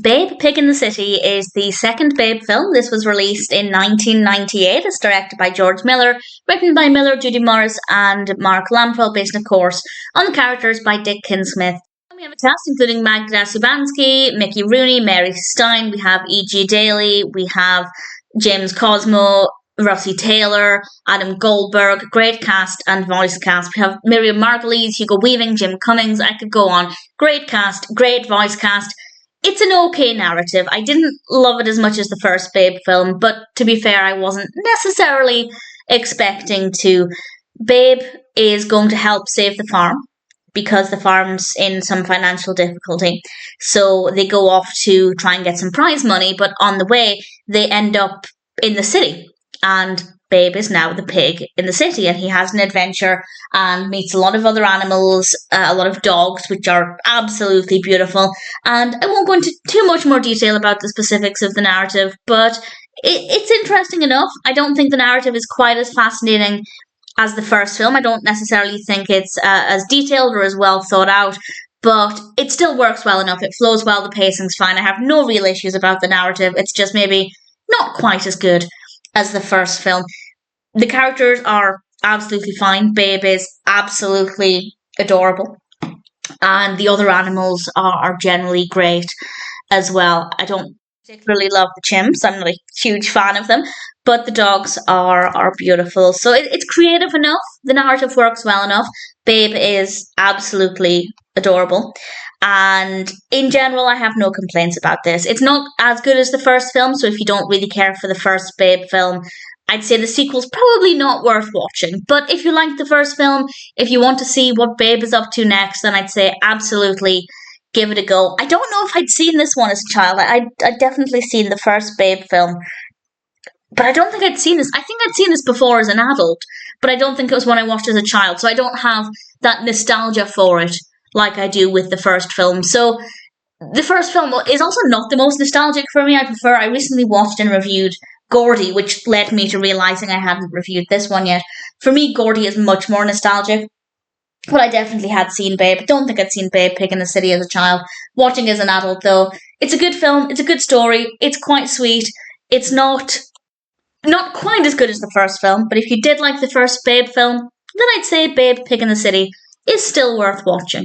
Babe, Pig in the City is the second Babe film. This was released in 1998. It's directed by George Miller, written by Miller, Judy Morris, and Mark Lamprell, based, of course, on the characters by Dick Kinsmith. We have a cast including Magda Szubanski, Mickey Rooney, Mary Stein, we have E.G. Daly, we have James Cosmo, Russi Taylor, Adam Goldberg, great cast and voice cast. We have Miriam Margolyes, Hugo Weaving, Jim Cummings, I could go on. Great cast, great voice cast. It's an okay narrative. I didn't love it as much as the first Babe film, but to be fair, I wasn't necessarily expecting to. Babe is going to help save the farm because the farm's in some financial difficulty. So they go off to try and get some prize money, but on the way, they end up in the city. And Babe is now the pig in the city, and he has an adventure and meets a lot of other animals, a lot of dogs, which are absolutely beautiful. And I won't go into too much more detail about the specifics of the narrative, but it's interesting enough. I don't think the narrative is quite as fascinating as the first film. I don't necessarily think it's as detailed or as well thought out, but it still works well enough. It flows well, the pacing's fine. I have no real issues about the narrative. It's just maybe not quite as good as the first film. The characters are absolutely fine. Babe is absolutely adorable. And the other animals are generally great as well. I don't particularly love the chimps. I'm not a huge fan of them. But the dogs are beautiful. So it's creative enough. The narrative works well enough. Babe is absolutely adorable. And in general, I have no complaints about this. It's not as good as the first film, so if you don't really care for the first Babe film, I'd say the sequel's probably not worth watching. But if you like the first film, if you want to see what Babe is up to next, then I'd say absolutely give it a go. I don't know if I'd seen this one as a child. I'd definitely seen the first Babe film, but I don't think I'd seen this. I think I'd seen this before as an adult, but I don't think it was one I watched as a child, so I don't have that nostalgia for it like I do with the first film. So the first film is also not the most nostalgic for me. I recently watched and reviewed Gordy, which led me to realising I hadn't reviewed this one yet. For me, Gordy is much more nostalgic. But I definitely had seen Babe. I don't think I'd seen Babe, Pig in the City as a child. Watching as an adult, though, it's a good film. It's a good story. It's quite sweet. It's not quite as good as the first film, but if you did like the first Babe film, then I'd say Babe, Pig in the City is still worth watching.